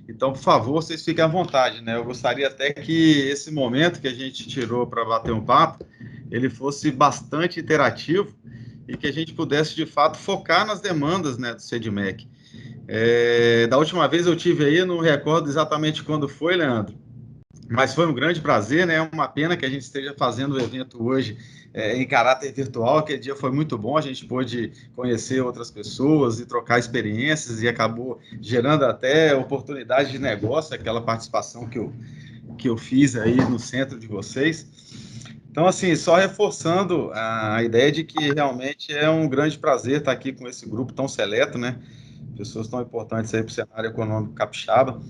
Então, por favor, vocês fiquem à vontade, né? Eu gostaria até que esse momento que a gente tirou para bater um papo, ele fosse bastante interativo e que a gente pudesse, de fato, focar nas demandas, né, do CEDMEC. Da última vez eu tive aí, não recordo exatamente quando foi, Leandro, mas foi um grande prazer, né? É uma pena que a gente esteja fazendo o evento hoje em caráter virtual. Aquele dia foi muito bom, a gente pôde conhecer outras pessoas e trocar experiências e acabou gerando até oportunidade de negócio, aquela participação que eu fiz aí no centro de vocês. Então, assim, só reforçando a ideia de que realmente é um grande prazer estar aqui com esse grupo tão seleto, né? Pessoas tão importantes aí para o cenário econômico capixaba.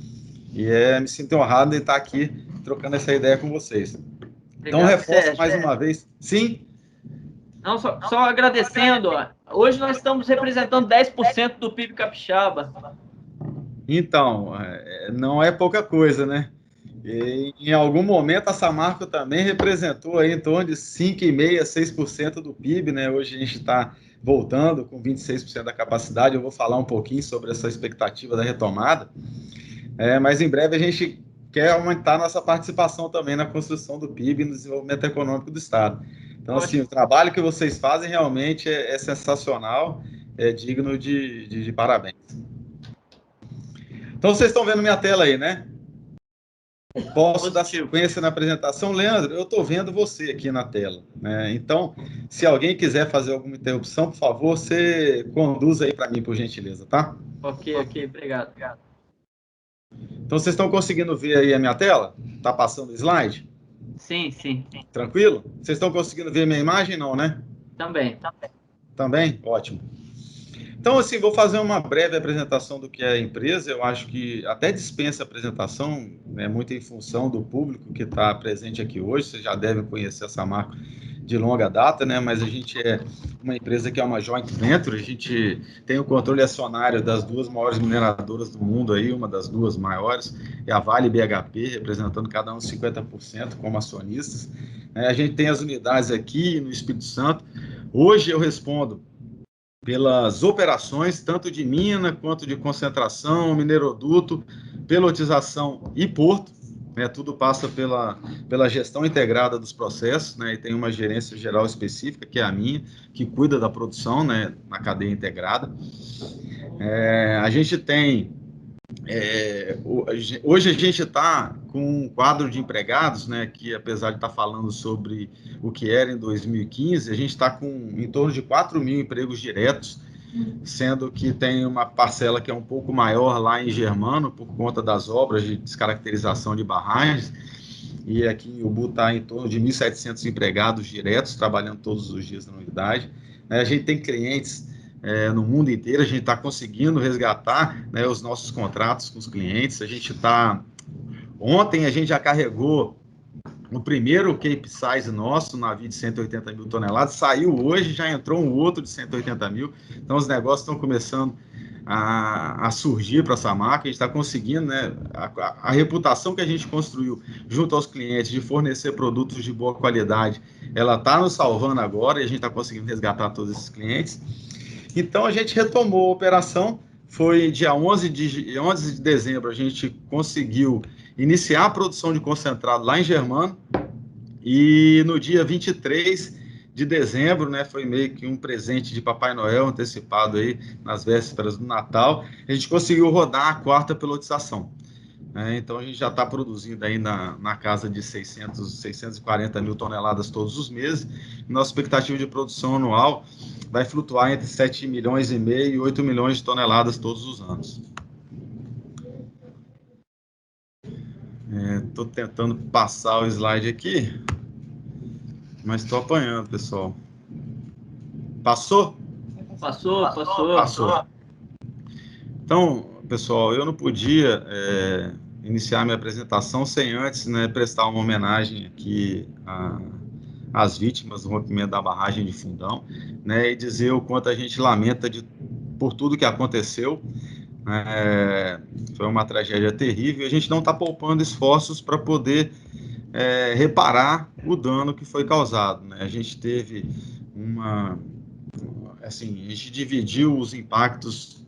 E me sinto honrado de estar aqui trocando essa ideia com vocês. Então, Obrigado, reforço Sérgio. mais uma vez. Sim? Não, só agradecendo. Ó. Hoje nós estamos representando 10% do PIB capixaba. Então, não é pouca coisa, né? E, em algum momento, a Samarco também representou aí em torno de 5,5%, 6% do PIB, né? Hoje a gente está voltando com 26% da capacidade. Eu vou falar um pouquinho sobre essa expectativa da retomada. Mas em breve a gente quer aumentar nossa participação também na construção do PIB e no desenvolvimento econômico do Estado. Então, assim, o trabalho que vocês fazem realmente é sensacional, é digno de parabéns. Então, vocês estão vendo minha tela aí, né? Posso dar sequência na apresentação? Leandro, eu estou vendo você aqui na tela, né? Então, se alguém quiser fazer alguma interrupção, por favor, você conduza aí para mim, por gentileza, tá? Ok, obrigado. Então, vocês estão conseguindo ver aí a minha tela? Tá passando o slide? Sim. Tranquilo? Vocês estão conseguindo ver minha imagem, não, né? Também. Também? Ótimo. Então, assim, vou fazer uma breve apresentação do que é a empresa. Eu acho que até dispensa a apresentação, né, muito em função do público que está presente aqui hoje. Vocês já devem conhecer essa marca de longa data, né? Mas a gente é uma empresa que é uma joint venture. A gente tem o controle acionário das duas maiores mineradoras do mundo aí, uma das duas maiores é a Vale e BHP, representando cada um 50% como acionistas. A gente tem as unidades aqui no Espírito Santo. Hoje eu respondo pelas operações, tanto de mina quanto de concentração, mineroduto, pelotização e porto. Tudo passa pela gestão integrada dos processos, né, e tem uma gerência geral específica, que é a minha, que cuida da produção, né, na cadeia integrada. A gente tem hoje a gente está com um quadro de empregados, né, que apesar de estar falando sobre o que era em 2015, a gente está com em torno de 4 mil empregos diretos, sendo que tem uma parcela que é um pouco maior lá em Germano, por conta das obras de descaracterização de barragens, e aqui em Ubu está em torno de 1.700 empregados diretos, trabalhando todos os dias na unidade. A gente tem clientes no mundo inteiro, a gente está conseguindo resgatar, né, os nossos contratos com os clientes. Ontem a gente já carregou o primeiro Cape Size nosso, navio de 180 mil toneladas, saiu hoje, já entrou um outro de 180 mil, então os negócios estão começando a surgir para essa marca. A gente está conseguindo, né, a reputação que a gente construiu junto aos clientes de fornecer produtos de boa qualidade, ela está nos salvando agora e a gente está conseguindo resgatar todos esses clientes. Então a gente retomou a operação, foi dia 11 de dezembro, a gente conseguiu iniciar a produção de concentrado lá em Germano, e no dia 23 de dezembro, né, foi meio que um presente de Papai Noel antecipado aí nas vésperas do Natal, a gente conseguiu rodar a quarta pelotização. Então a gente já está produzindo aí na casa de 640 mil toneladas todos os meses. Nossa expectativa de produção anual vai flutuar entre 7 milhões e meio e 8 milhões de toneladas todos os anos. Estou tentando passar o slide aqui, mas estou apanhando, pessoal. Passou? Passou. Então, pessoal, eu não podia iniciar minha apresentação sem antes, né, prestar uma homenagem aqui às vítimas do rompimento da barragem de Fundão, né, e dizer o quanto a gente lamenta por tudo que aconteceu. Foi uma tragédia terrível. A gente não está poupando esforços para poder reparar o dano que foi causado, né? A gente teve a gente dividiu os impactos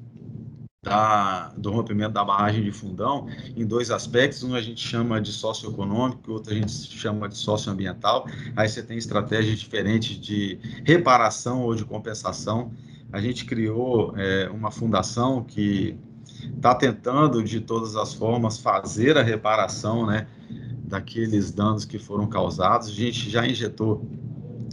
do rompimento da barragem de Fundão em dois aspectos. Um a gente chama de socioeconômico, o outro a gente chama de socioambiental. Aí você tem estratégias diferentes de reparação ou de compensação. A gente criou uma fundação que está tentando, de todas as formas, fazer a reparação, né, daqueles danos que foram causados. A gente já injetou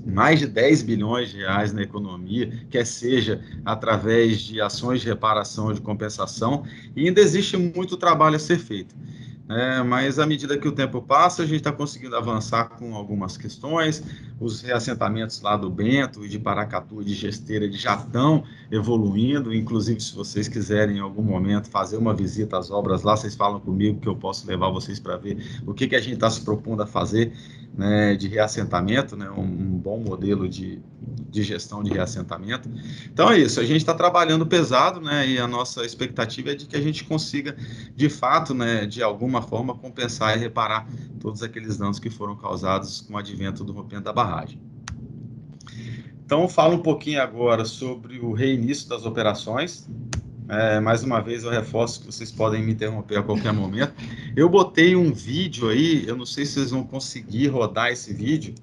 mais de 10 bilhões de reais na economia, quer seja através de ações de reparação ou de compensação, e ainda existe muito trabalho a ser feito. Mas à medida que o tempo passa, a gente está conseguindo avançar com algumas questões. Os reassentamentos lá do Bento e de Paracatu e de Gesteira já estão evoluindo. Inclusive, se vocês quiserem em algum momento fazer uma visita às obras lá, vocês falam comigo que eu posso levar vocês para ver o que a gente está se propondo a fazer, né, de reassentamento, né, um bom modelo de gestão de reassentamento. Então é isso, a gente está trabalhando pesado, né, e a nossa expectativa é de que a gente consiga, de fato, né, de alguma forma, compensar e reparar todos aqueles danos que foram causados com o advento do rompimento da barragem. Então, falo um pouquinho agora sobre o reinício das operações. Mais uma vez, eu reforço que vocês podem me interromper a qualquer momento. Eu botei um vídeo aí, eu não sei se vocês vão conseguir rodar esse vídeo.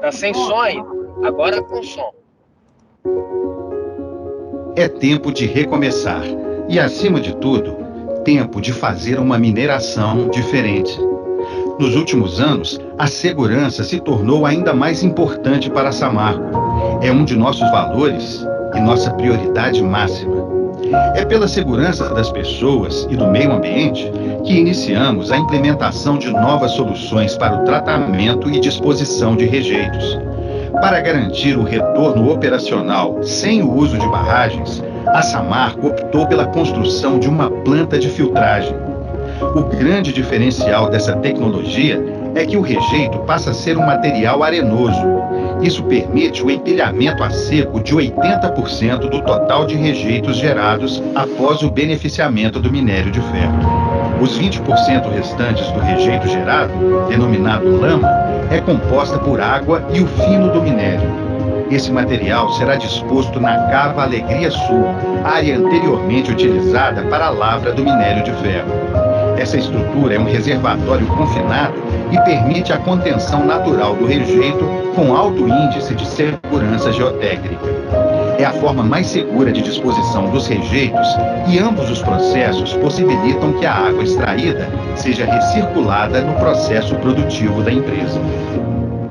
Tá sem som ainda, agora com som. É tempo de recomeçar e, acima de tudo, tempo de fazer uma mineração diferente. Nos últimos anos, a segurança se tornou ainda mais importante para a Samarco. É um de nossos valores e nossa prioridade máxima. É pela segurança das pessoas e do meio ambiente que iniciamos a implementação de novas soluções para o tratamento e disposição de rejeitos. Para garantir o retorno operacional sem o uso de barragens, a Samarco optou pela construção de uma planta de filtragem. O grande diferencial dessa tecnologia é que o rejeito passa a ser um material arenoso. Isso permite o empilhamento a seco de 80% do total de rejeitos gerados após o beneficiamento do minério de ferro. Os 20% restantes do rejeito gerado, denominado lama, é composta por água e o fino do minério. Esse material será disposto na cava Alegria Sul, área anteriormente utilizada para a lavra do minério de ferro. Essa estrutura é um reservatório confinado e permite a contenção natural do rejeito com alto índice de segurança geotécnica. É a forma mais segura de disposição dos rejeitos e ambos os processos possibilitam que a água extraída seja recirculada no processo produtivo da empresa.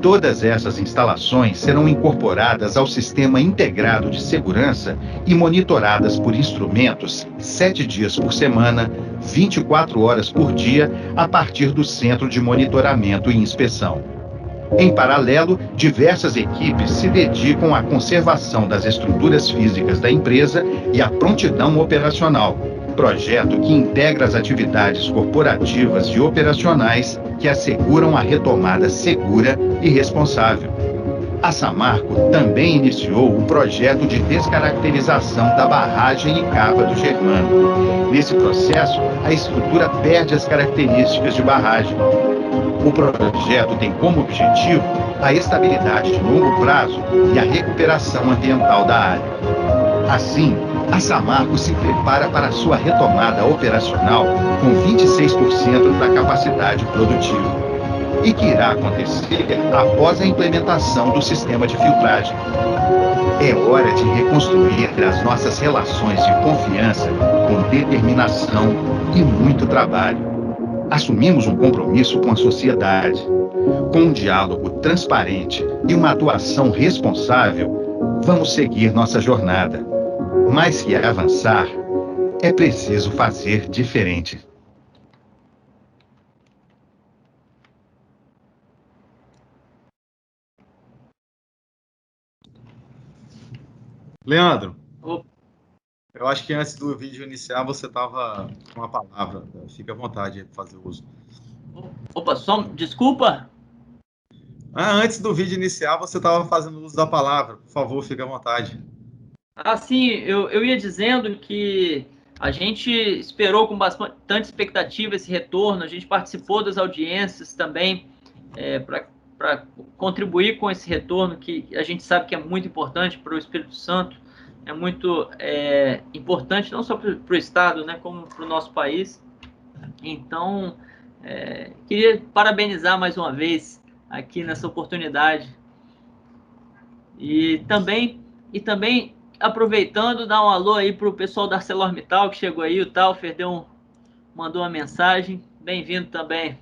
Todas essas instalações serão incorporadas ao sistema integrado de segurança e monitoradas por instrumentos 7 dias por semana, 24 horas por dia, a partir do Centro de Monitoramento e Inspeção. Em paralelo, diversas equipes se dedicam à conservação das estruturas físicas da empresa e à prontidão operacional, projeto que integra as atividades corporativas e operacionais que asseguram a retomada segura e responsável. A Samarco também iniciou o projeto de descaracterização da barragem e cava do Germano. Nesse processo, a estrutura perde as características de barragem. O projeto tem como objetivo a estabilidade de longo prazo e a recuperação ambiental da área. Assim, a Samarco se prepara para sua retomada operacional com 26% da capacidade produtiva, e que irá acontecer após a implementação do sistema de filtragem. É hora de reconstruir as nossas relações de confiança com determinação e muito trabalho. Assumimos um compromisso com a sociedade. Com um diálogo transparente e uma atuação responsável, vamos seguir nossa jornada. Mais que avançar, é preciso fazer diferente. Leandro, eu acho que antes do vídeo iniciar você estava com a palavra. Fique à vontade de fazer uso. Opa, só desculpa. Antes do vídeo iniciar você estava fazendo uso da palavra. Por favor, fique à vontade. Sim, eu ia dizendo que a gente esperou com bastante expectativa esse retorno, a gente participou das audiências também para contribuir com esse retorno que a gente sabe que é muito importante para o Espírito Santo, é muito importante, não só para o Estado, né, como para o nosso país. Então, queria parabenizar mais uma vez aqui nessa oportunidade. E também aproveitando, dar um alô aí para o pessoal da ArcelorMittal, que chegou aí, o Taufer mandou uma mensagem. Bem-vindo também.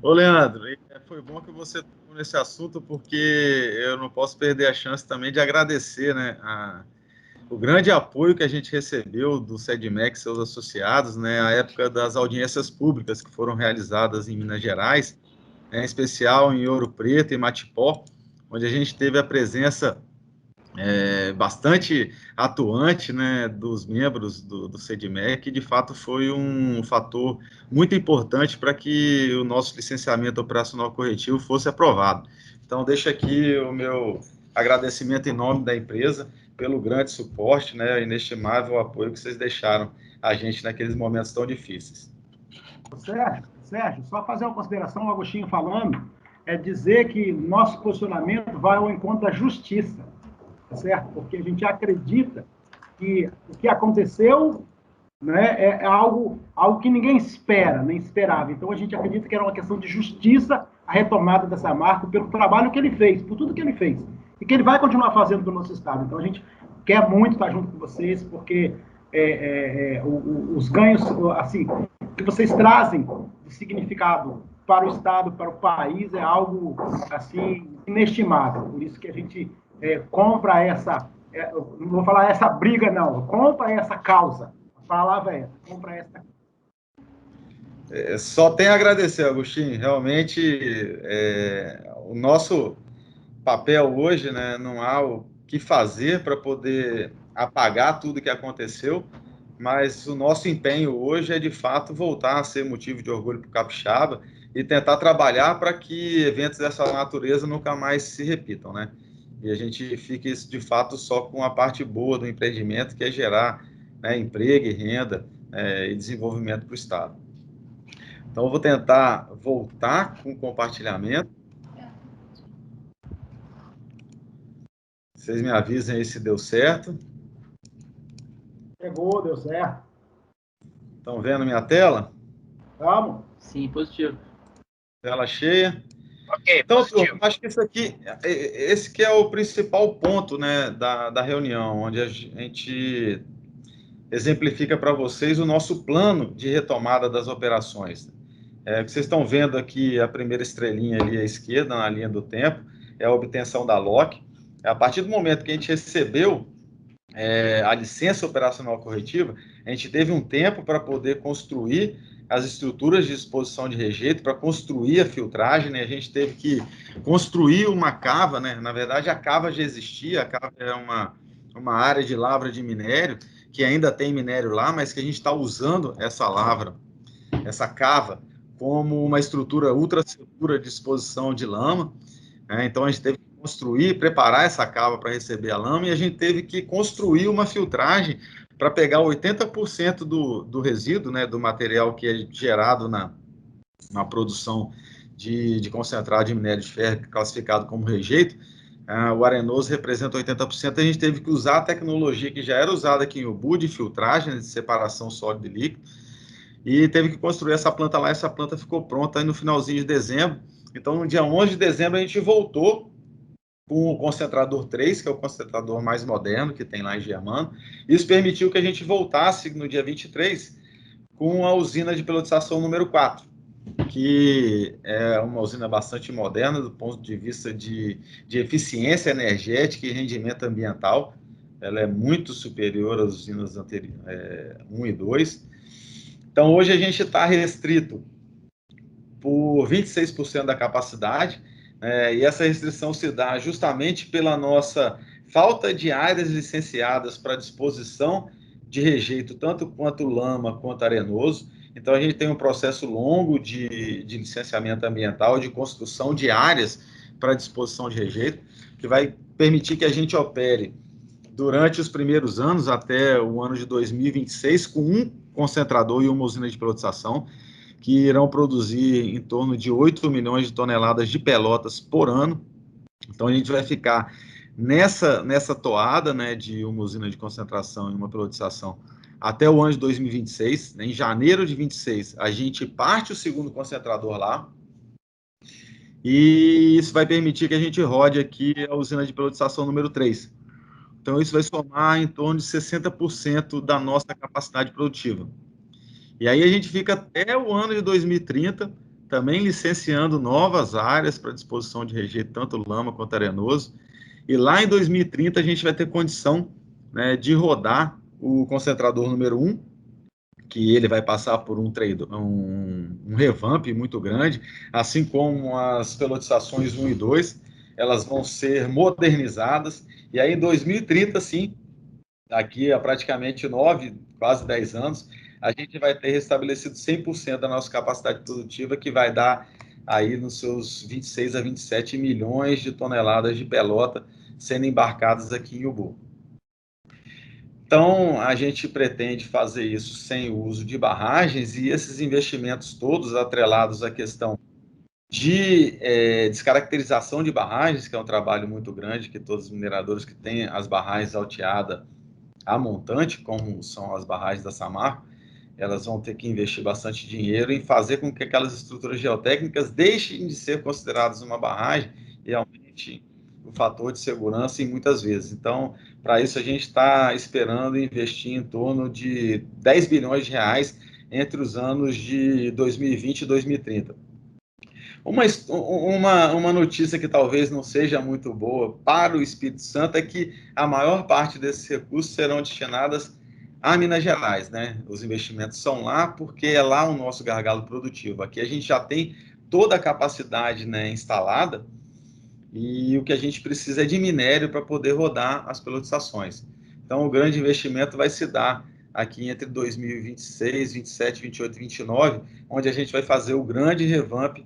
Ô, Leandro, foi bom que você tocou nesse assunto, porque eu não posso perder a chance também de agradecer, né, o grande apoio que a gente recebeu do Sedmec e seus associados, né, à época das audiências públicas que foram realizadas em Minas Gerais, em especial em Ouro Preto e Matipó, onde a gente teve a presença bastante atuante, né, dos membros do Sedmec, que de fato foi um fator muito importante para que o nosso licenciamento operacional corretivo fosse aprovado. Então, deixo aqui o meu agradecimento em nome da empresa pelo grande suporte, né, inestimável apoio que vocês deixaram a gente naqueles momentos tão difíceis. Sérgio, só fazer uma consideração, o Agostinho falando, dizer que nosso posicionamento vai ao encontro da justiça, tá certo? Porque a gente acredita que o que aconteceu, né, é algo que ninguém espera, nem esperava. Então, a gente acredita que era uma questão de justiça a retomada dessa marca pelo trabalho que ele fez, por tudo que ele fez, e que ele vai continuar fazendo do nosso Estado. Então, a gente quer muito estar junto com vocês, porque os ganhos, assim, que vocês trazem de significado para o Estado, para o país, é algo, assim, inestimável. Por isso que a gente compra essa, não vou falar essa briga, não, compra essa causa. A palavra é essa, compra essa. Só tenho a agradecer, Agostinho. Realmente, o nosso papel hoje, né, não há o que fazer para poder apagar tudo que aconteceu, mas o nosso empenho hoje é, de fato, voltar a ser motivo de orgulho para o capixaba e tentar trabalhar para que eventos dessa natureza nunca mais se repitam, né? E a gente fique, de fato, só com a parte boa do empreendimento, que é gerar, né, emprego e renda e desenvolvimento para o Estado. Então, eu vou tentar voltar com o compartilhamento. Vocês me avisem aí se deu certo. Chegou, deu certo. Estão vendo minha tela? Vamos? Sim, positivo. Tela cheia. Ok, então, positivo. acho que esse que é o principal ponto, né, da reunião, onde a gente exemplifica para vocês o nosso plano de retomada das operações. Vocês estão vendo aqui a primeira estrelinha ali à esquerda, na linha do tempo, é a obtenção da LOC. A partir do momento que a gente recebeu a licença operacional corretiva, a gente teve um tempo para poder construir as estruturas de disposição de rejeito, para construir a filtragem, né? A gente teve que construir uma cava, né? Na verdade, a cava já existia, a cava é uma área de lavra de minério, que ainda tem minério lá, mas que a gente está usando essa lavra, essa cava, como uma estrutura ultra segura de disposição de lama, né? Então, a gente teve que construir, preparar essa cava para receber a lama, e a gente teve que construir uma filtragem para pegar 80% do resíduo, né, do material que é gerado na produção de concentrado de minério de ferro, classificado como rejeito. O arenoso representa 80%, a gente teve que usar a tecnologia que já era usada aqui em Ubu, de filtragem, de separação sólido e líquido, e teve que construir essa planta lá. Essa planta ficou pronta aí no finalzinho de dezembro. Então, no dia 11 de dezembro, a gente voltou com o concentrador 3, que é o concentrador mais moderno que tem lá em Germano. Isso permitiu que a gente voltasse no dia 23 com a usina de pelotização número 4, que é uma usina bastante moderna do ponto de vista de eficiência energética e rendimento ambiental. Ela é muito superior às usinas anteriores, 1 e 2. Então, hoje a gente está restrito por 26% da capacidade, e essa restrição se dá justamente pela nossa falta de áreas licenciadas para disposição de rejeito, tanto quanto lama quanto arenoso. Então, a gente tem um processo longo de licenciamento ambiental, de construção de áreas para disposição de rejeito, que vai permitir que a gente opere durante os primeiros anos, até o ano de 2026, com um concentrador e uma usina de pelotização, que irão produzir em torno de 8 milhões de toneladas de pelotas por ano. Então, a gente vai ficar nessa toada, né, de uma usina de concentração e uma peletização até o ano de 2026. Né, em janeiro de 26, a gente parte o segundo concentrador lá, e isso vai permitir que a gente rode aqui a usina de peletização número 3. Então, isso vai somar em torno de 60% da nossa capacidade produtiva. E aí a gente fica até o ano de 2030, também licenciando novas áreas para disposição de rejeito, tanto lama quanto arenoso. E lá em 2030 a gente vai ter condição, né, de rodar o concentrador número 1, que ele vai passar por um revamp muito grande, assim como as pelotizações 1 e 2, elas vão ser modernizadas, e aí em 2030, sim, daqui a praticamente 9, quase 10 anos, a gente vai ter restabelecido 100% da nossa capacidade produtiva, que vai dar aí nos seus 26 a 27 milhões de toneladas de pelota sendo embarcadas aqui em Ubu. Então, a gente pretende fazer isso sem o uso de barragens, e esses investimentos todos atrelados à questão de descaracterização de barragens, que é um trabalho muito grande, que todos os mineradores que têm as barragens alteadas a montante, como são as barragens da Samarco, elas vão ter que investir bastante dinheiro em fazer com que aquelas estruturas geotécnicas deixem de ser consideradas uma barragem e aumente o fator de segurança em muitas vezes. Então, para isso, a gente está esperando investir em torno de 10 bilhões de reais entre os anos de 2020 e 2030. Uma notícia que talvez não seja muito boa para o Espírito Santo é que a maior parte desses recursos serão destinadas a Minas Gerais, né? Os investimentos são lá porque é lá o nosso gargalo produtivo. Aqui a gente já tem toda a capacidade, né, instalada, e o que a gente precisa é de minério para poder rodar as peletizações. Então, o grande investimento vai se dar aqui entre 2026, 27, 28 e 29, onde a gente vai fazer o grande revamp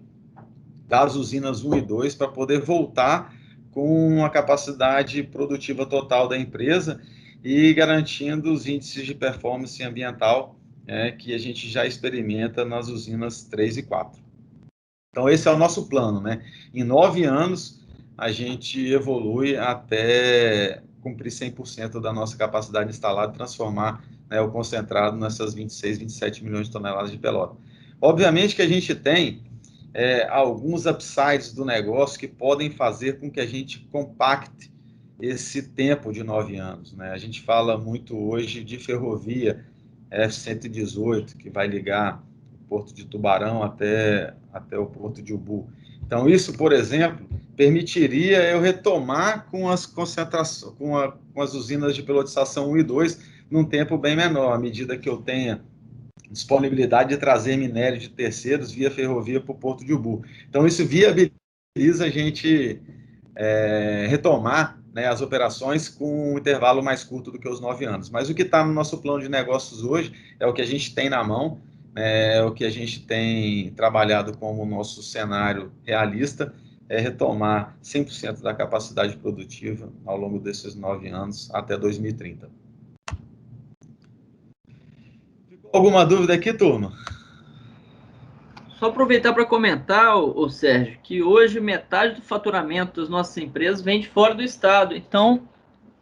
das usinas 1 e 2 para poder voltar com a capacidade produtiva total da empresa e garantindo os índices de performance ambiental que a gente já experimenta nas usinas 3 e 4. Então, esse é o nosso plano, né? Em 9 anos, a gente evolui até cumprir 100% da nossa capacidade instalada e transformar, né, o concentrado nessas 26, 27 milhões de toneladas de pelota. Obviamente que a gente tem alguns upsides do negócio que podem fazer com que a gente compacte esse tempo de 9 anos. Né? A gente fala muito hoje de ferrovia F-118, que vai ligar o Porto de Tubarão até o Porto de Ubu. Então, isso, por exemplo, permitiria eu retomar com as concentrações, com as usinas de pelotização 1 e 2 num tempo bem menor, à medida que eu tenha disponibilidade de trazer minério de terceiros via ferrovia para o Porto de Ubu. Então, isso viabiliza a gente retomar, né, as operações com um intervalo mais curto do que os 9 anos. Mas o que está no nosso plano de negócios hoje é o que a gente tem na mão, é o que a gente tem trabalhado como nosso cenário realista, é retomar 100% da capacidade produtiva ao longo desses 9 anos até 2030. Alguma dúvida aqui, turma? Só aproveitar para comentar, ô Sérgio, que hoje metade do faturamento das nossas empresas vem de fora do estado. Então,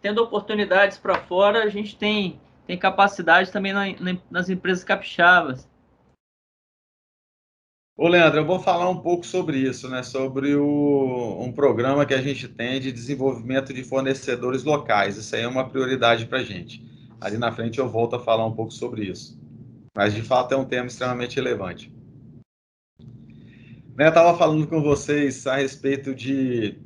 tendo oportunidades para fora, a gente tem capacidade também nas empresas capixabas. Ô, Leandro, eu vou falar um pouco sobre isso, né? Sobre um programa que a gente tem de desenvolvimento de fornecedores locais. Isso aí é uma prioridade para a gente. Ali na frente eu volto a falar um pouco sobre isso. Mas, de fato, é um tema extremamente relevante. Eu estava falando com vocês a respeito de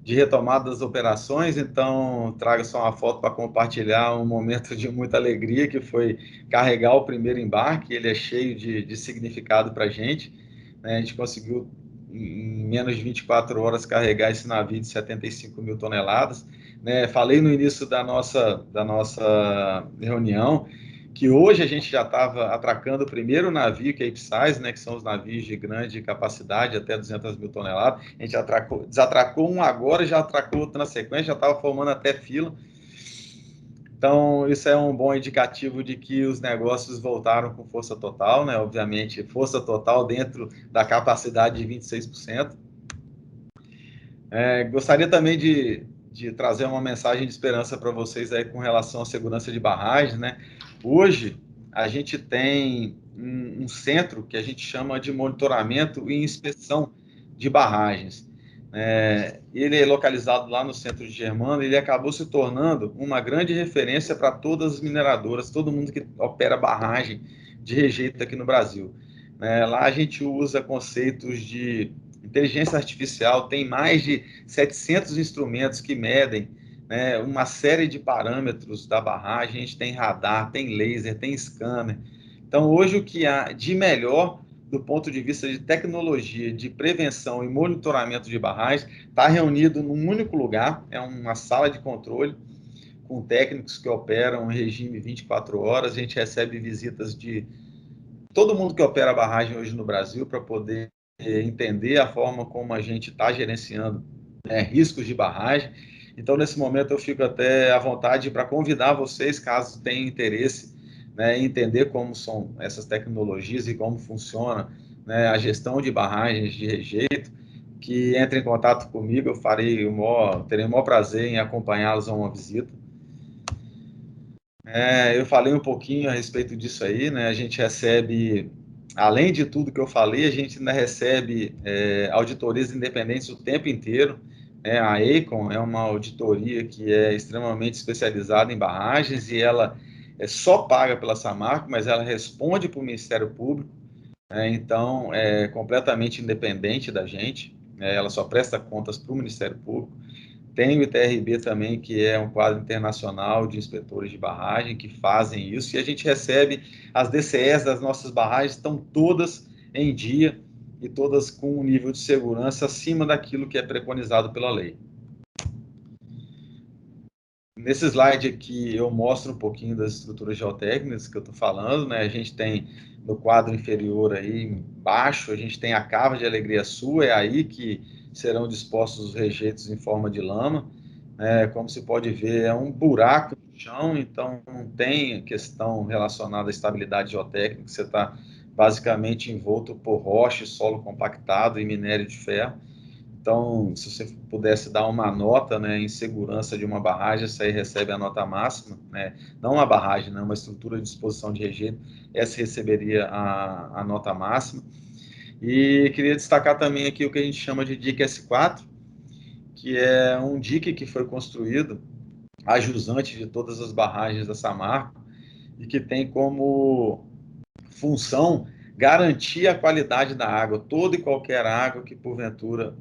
retomada das operações, então trago só uma foto para compartilhar um momento de muita alegria, que foi carregar o primeiro embarque. Ele é cheio de significado para a gente, né? A gente conseguiu, em menos de 24 horas, carregar esse navio de 75 mil toneladas. Né? Falei no início da nossa reunião que hoje a gente já estava atracando o primeiro navio, que é a Ipsize, né, que são os navios de grande capacidade, até 200 mil toneladas. A gente desatracou um agora e já atracou outro na sequência, já estava formando até fila. Então, isso é um bom indicativo de que os negócios voltaram com força total, né? Obviamente, força total dentro da capacidade de 26%. Gostaria também de de trazer uma mensagem de esperança para vocês aí com relação à segurança de barragem, né? Hoje, a gente tem um centro que a gente chama de monitoramento e inspeção de barragens. Ele é localizado lá no centro de Germano, ele acabou se tornando uma grande referência para todas as mineradoras, todo mundo que opera barragem de rejeito aqui no Brasil. Lá a gente usa conceitos de inteligência artificial, tem mais de 700 instrumentos que medem, né, uma série de parâmetros da barragem, a gente tem radar, tem laser, tem scanner. Então, hoje, o que há de melhor do ponto de vista de tecnologia, de prevenção e monitoramento de barragens, está reunido num único lugar, é uma sala de controle, com técnicos que operam em regime 24 horas, a gente recebe visitas de todo mundo que opera a barragem hoje no Brasil para poder entender a forma como a gente está gerenciando riscos de barragem. Então, nesse momento, eu fico até à vontade para convidar vocês, caso tenham interesse, em entender como são essas tecnologias e como funciona, a gestão de barragens de rejeito, que entrem em contato comigo, eu terei o maior prazer em acompanhá-los a uma visita. Eu falei um pouquinho a respeito disso aí, né? A gente recebe, além de tudo que eu falei, a gente ainda recebe auditorias independentes o tempo inteiro. A Aecon é uma auditoria que é extremamente especializada em barragens e ela só paga pela Samarco, mas ela responde para o Ministério Público, então é completamente independente da gente, ela só presta contas para o Ministério Público. Tem o ITRB também, que é um quadro internacional de inspetores de barragem que fazem isso, e a gente recebe as DCEs das nossas barragens, estão todas em dia e todas com um nível de segurança acima daquilo que é preconizado pela lei. Nesse slide aqui eu mostro um pouquinho das estruturas geotécnicas que eu estou falando, né? A gente tem no quadro inferior aí embaixo, a gente tem a cava de Alegria Sul, é aí que serão dispostos os rejeitos em forma de lama. Como se pode ver, é um buraco no chão, então não tem questão relacionada à estabilidade geotécnica, você está basicamente envolto por rocha, solo compactado e minério de ferro. Então, se você pudesse dar uma nota, em segurança de uma barragem, essa aí recebe a nota máxima, não uma barragem, uma estrutura de disposição de rejeito, essa receberia a nota máxima. E queria destacar também aqui o que a gente chama de dique S4, que é um dique que foi construído a jusante de todas as barragens da Samarco e que tem como função garantir a qualidade da água. Toda e qualquer água que, porventura,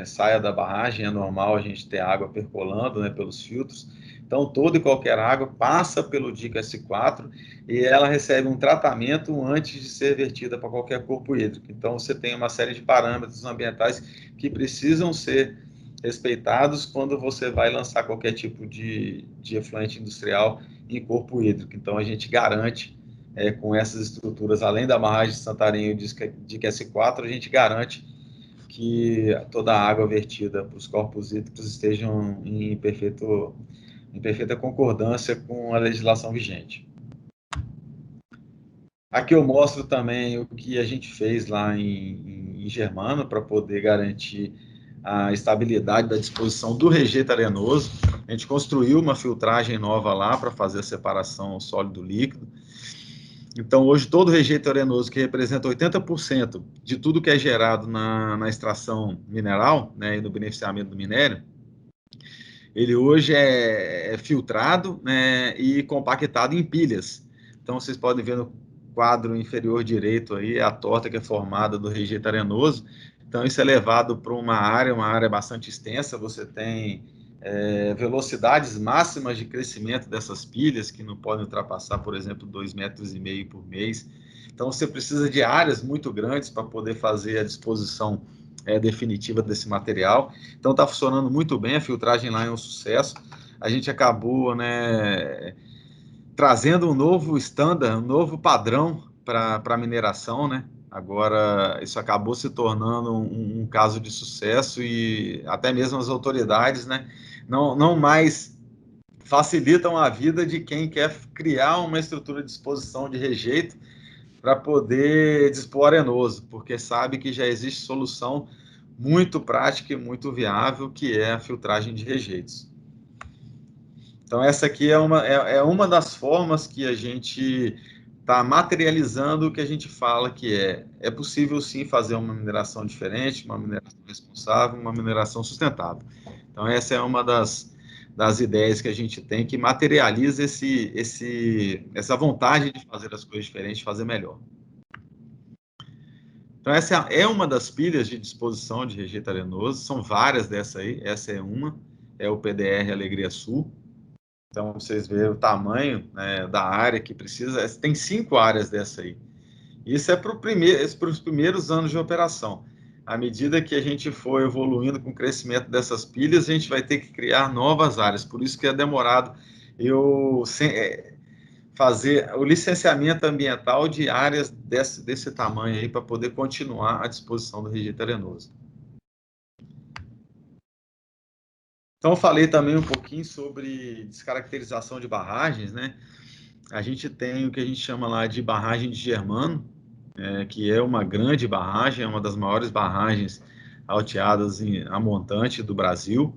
saia da barragem, é normal a gente ter água percolando pelos filtros. Então, toda e qualquer água passa pelo dique S4 e ela recebe um tratamento antes de ser vertida para qualquer corpo hídrico. Então, você tem uma série de parâmetros ambientais que precisam ser respeitados quando você vai lançar qualquer tipo de efluente industrial em corpo hídrico. Então, a gente garante, com essas estruturas, além da barragem de Santarém e dique S4, a gente garante que toda a água vertida para os corpos hídricos estejam em perfeita concordância com a legislação vigente. Aqui eu mostro também o que a gente fez lá em Germano para poder garantir a estabilidade da disposição do rejeito arenoso. A gente construiu uma filtragem nova lá para fazer a separação sólido-líquido. Então, hoje, todo rejeito arenoso, que representa 80% de tudo que é gerado na extração mineral, e no beneficiamento do minério, ele hoje é filtrado, e compactado em pilhas. Então, vocês podem ver no quadro inferior direito aí, a torta que é formada do rejeito arenoso. Então, isso é levado para uma área bastante extensa, você tem velocidades máximas de crescimento dessas pilhas, que não podem ultrapassar, por exemplo, 2,5 metros por mês. Então, você precisa de áreas muito grandes para poder fazer a disposição definitiva desse material. Então, está funcionando muito bem, a filtragem lá é um sucesso. A gente acabou trazendo um novo standard, um novo padrão para a mineração, Agora, isso acabou se tornando um caso de sucesso e até mesmo as autoridades, não mais facilitam a vida de quem quer criar uma estrutura de disposição de rejeito para poder dispor arenoso, porque sabe que já existe solução muito prática e muito viável, que é a filtragem de rejeitos. Então, essa aqui é uma das formas que a gente está materializando o que a gente fala que é possível, sim, fazer uma mineração diferente, uma mineração responsável, uma mineração sustentável. Então, essa é uma das ideias que a gente tem, que materializa essa vontade de fazer as coisas diferentes, fazer melhor. Então, essa é uma das pilhas de disposição de rejeito arenoso, são várias dessa aí, essa é uma, é o PDR Alegria Sul. Então, vocês veem o tamanho, né, da área que precisa, tem 5 áreas dessa aí. Isso é para os primeiros anos de operação. À medida que a gente for evoluindo com o crescimento dessas pilhas, a gente vai ter que criar novas áreas, por isso que é demorado fazer o licenciamento ambiental de áreas desse tamanho aí, para poder continuar à disposição do rejeito arenoso. Então, eu falei também um pouquinho sobre descaracterização de barragens, né? A gente tem o que a gente chama lá de barragem de Germano, que é uma grande barragem, é uma das maiores barragens alteadas a montante do Brasil.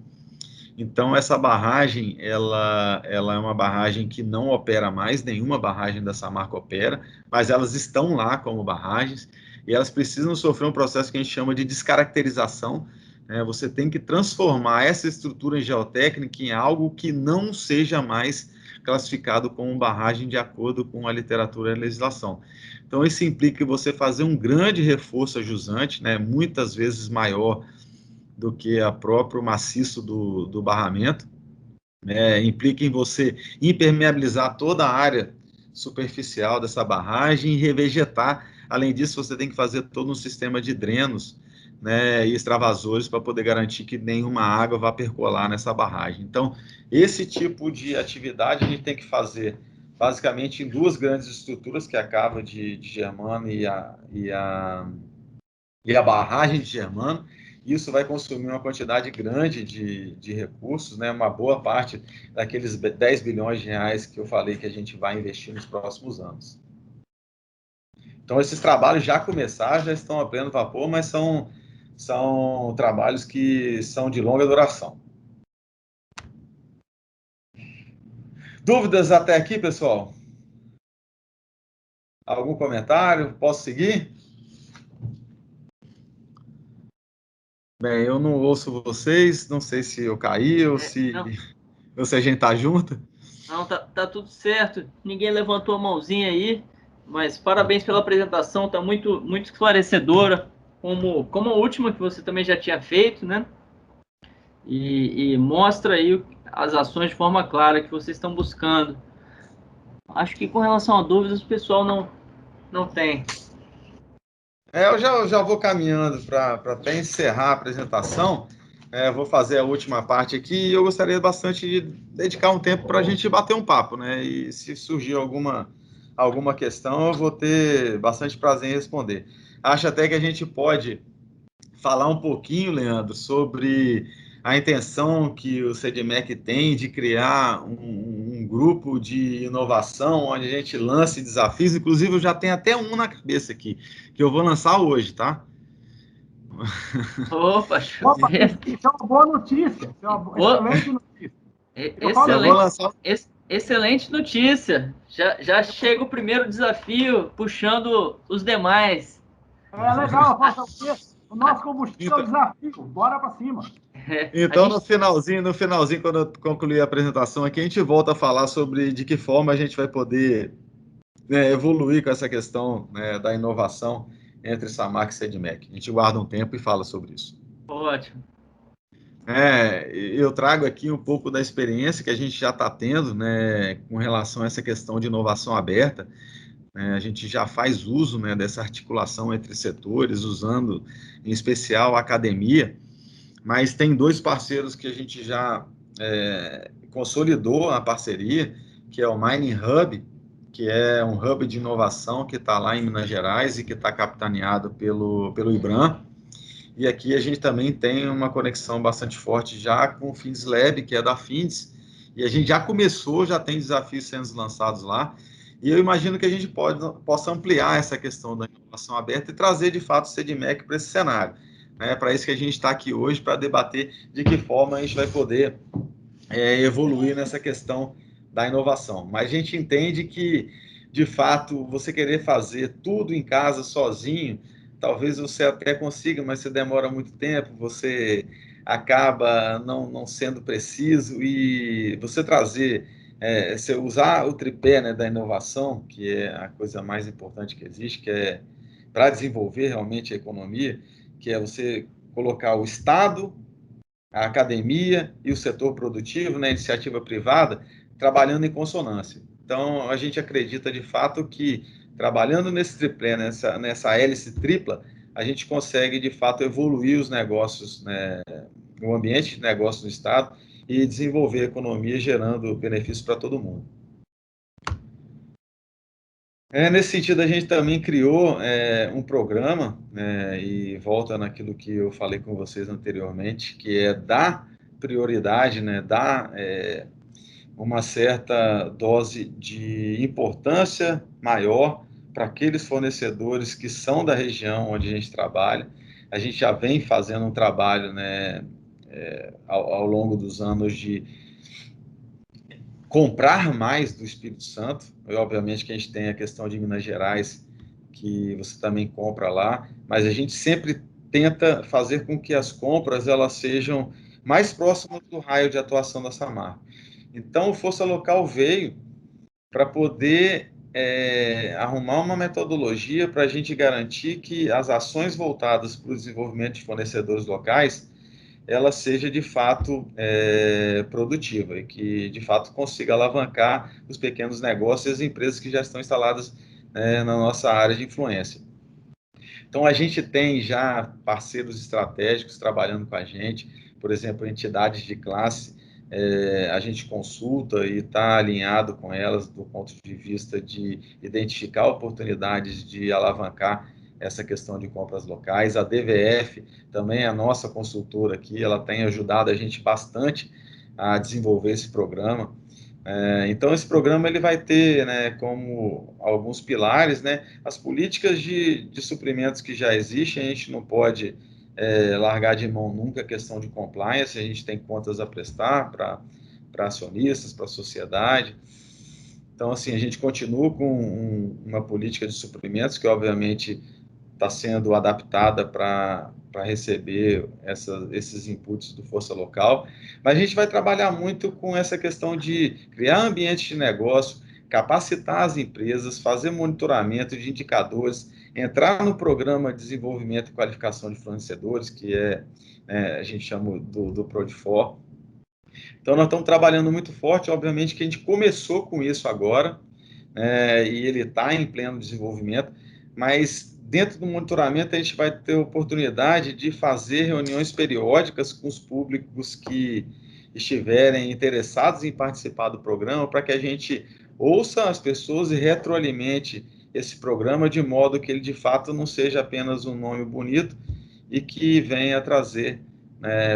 Então, essa barragem, ela é uma barragem que não opera mais, nenhuma barragem dessa marca opera, mas elas estão lá como barragens, e elas precisam sofrer um processo que a gente chama de descaracterização. Você tem que transformar essa estrutura geotécnica em algo que não seja mais classificado como barragem de acordo com a literatura e a legislação. Então, isso implica você fazer um grande reforço a jusante, muitas vezes maior do que o próprio maciço do barramento. Implica em você impermeabilizar toda a área superficial dessa barragem e revegetar. Além disso, você tem que fazer todo um sistema de drenos, e extravasores para poder garantir que nenhuma água vá percolar nessa barragem. Então, esse tipo de atividade a gente tem que fazer basicamente em 2 grandes estruturas, que é a cava de Germano e a barragem de Germano. Isso vai consumir uma quantidade grande de recursos, uma boa parte daqueles 10 bilhões de reais que eu falei que a gente vai investir nos próximos anos. Então, esses trabalhos já começaram, já estão a pleno vapor, mas são trabalhos que são de longa duração. Dúvidas até aqui, pessoal? Algum comentário? Posso seguir? Bem, eu não ouço vocês, não sei se eu caí ou se a gente está junto. Não, tá tudo certo. Ninguém levantou a mãozinha aí, mas parabéns pela apresentação, tá muito, muito esclarecedora, como a última que você também já tinha feito, né? E mostra aí as ações de forma clara que vocês estão buscando. Acho que com relação a dúvidas, o pessoal não tem. Eu já vou caminhando para até encerrar a apresentação. Vou fazer a última parte aqui e eu gostaria bastante de dedicar um tempo para a gente bater um papo, E se surgir alguma questão, eu vou ter bastante prazer em responder. Acho até que a gente pode falar um pouquinho, Leandro, sobre a intenção que o CEDMEC tem de criar um grupo de inovação onde a gente lance desafios. Inclusive, eu já tenho até um na cabeça aqui, que eu vou lançar hoje, tá? Opa, isso é uma boa notícia. Isso é uma excelente notícia. Excelente notícia. Já chega o primeiro desafio, puxando os demais. Legal, o nosso combustível é o desafio. Bora para cima. Então, no finalzinho, quando eu concluir a apresentação aqui, a gente volta a falar sobre de que forma a gente vai poder evoluir com essa questão da inovação entre SAMARC e CEDMEC. A gente guarda um tempo e fala sobre isso. Ótimo. Eu trago aqui um pouco da experiência que a gente já está tendo, com relação a essa questão de inovação aberta. A gente já faz uso dessa articulação entre setores, usando em especial a academia, mas tem 2 parceiros que a gente já consolidou a parceria, que é o Mining Hub, que é um hub de inovação que está lá em Minas Gerais e que está capitaneado pelo IBRAM. E aqui a gente também tem uma conexão bastante forte já com o Fins Lab, que é da Fins, e a gente já começou, já tem desafios sendo lançados lá, e eu imagino que a gente possa ampliar essa questão da inovação aberta e trazer, de fato, o CEDMEC para esse cenário. né? Para isso que a gente está aqui hoje, para debater de que forma a gente vai poder evoluir nessa questão da inovação. Mas a gente entende que, de fato, você querer fazer tudo em casa sozinho, talvez você até consiga, mas você demora muito tempo, você acaba não sendo preciso, e você trazer, você usar o tripé, né, da inovação, que é a coisa mais importante que existe, que é para desenvolver realmente a economia, que é você colocar o Estado, a academia e o setor produtivo, né, a iniciativa privada, trabalhando em consonância. Então, a gente acredita, de fato, que trabalhando nesse triplé, nessa hélice tripla, a gente consegue, de fato, evoluir os negócios, né, o ambiente de negócio no Estado, e desenvolver a economia, gerando benefícios para todo mundo. Nesse sentido, a gente também criou um programa, e volta naquilo que eu falei com vocês anteriormente, que é dar prioridade, né, dar uma certa dose de importância maior para aqueles fornecedores que são da região onde a gente trabalha. A gente já vem fazendo um trabalho, né, ao longo dos anos, de comprar mais do Espírito Santo. E, obviamente que a gente tem a questão de Minas Gerais, que você também compra lá, mas a gente sempre tenta fazer com que as compras elas sejam mais próximas do raio de atuação da Samarco. Então, o Força Local veio para poder arrumar uma metodologia para a gente garantir que as ações voltadas para o desenvolvimento de fornecedores locais ela seja de fato produtiva e que de fato consiga alavancar os pequenos negócios e as empresas que já estão instaladas na nossa área de influência. Então, a gente tem já parceiros estratégicos trabalhando com a gente, por exemplo, entidades de classe, a gente consulta e está alinhado com elas do ponto de vista de identificar oportunidades de alavancar essa questão de compras locais. A DVF também é a nossa consultora aqui, ela tem ajudado a gente bastante a desenvolver esse programa. Então, esse programa ele vai ter, né, como alguns pilares, né, as políticas de suprimentos que já existem. A gente não pode largar de mão nunca a questão de compliance, a gente tem contas a prestar para acionistas, para a sociedade. Então, assim, a gente continua com uma política de suprimentos que, obviamente, está sendo adaptada para receber esses inputs do Força Local, mas a gente vai trabalhar muito com essa questão de criar ambiente de negócio, capacitar as empresas, fazer monitoramento de indicadores, entrar no programa de desenvolvimento e qualificação de fornecedores, que a gente chama do Prodifor. Então, nós estamos trabalhando muito forte, obviamente que a gente começou com isso agora, e ele está em pleno desenvolvimento, mas dentro do monitoramento a gente vai ter a oportunidade de fazer reuniões periódicas com os públicos que estiverem interessados em participar do programa, para que a gente ouça as pessoas e retroalimente esse programa de modo que ele de fato não seja apenas um nome bonito e que venha trazer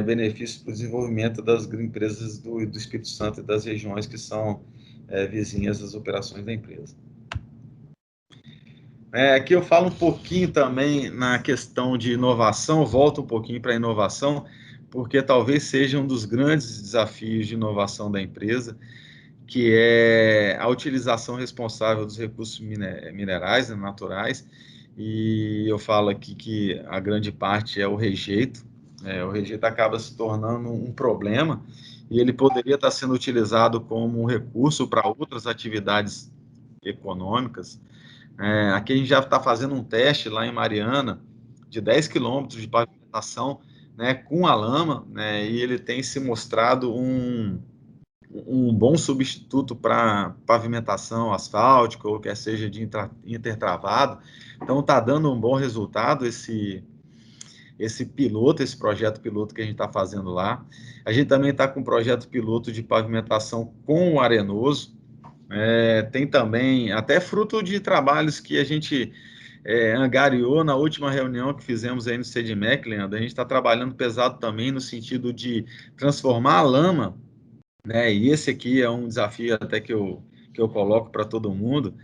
benefícios para o desenvolvimento das empresas do Espírito Santo e das regiões que são vizinhas das operações da empresa. Aqui eu falo um pouquinho também na questão de inovação, volto um pouquinho para a inovação, porque talvez seja um dos grandes desafios de inovação da empresa, que é a utilização responsável dos recursos minerais, né, naturais, e eu falo aqui que a grande parte é o rejeito. O rejeito acaba se tornando um problema, e ele poderia estar sendo utilizado como um recurso para outras atividades econômicas. Aqui a gente já está fazendo um teste lá em Mariana, de 10 quilômetros de pavimentação, né, com a lama, né, e ele tem se mostrado um bom substituto para pavimentação asfáltica, ou quer seja de intertravado. Então, está dando um bom resultado esse projeto piloto que a gente está fazendo lá. A gente também está com um projeto piloto de pavimentação com o arenoso. Tem também, até fruto de trabalhos que a gente angariou na última reunião que fizemos aí no CEDMEC, Leandro. A gente está trabalhando pesado também no sentido de transformar a lama, né? E esse aqui é um desafio até que eu coloco para todo mundo,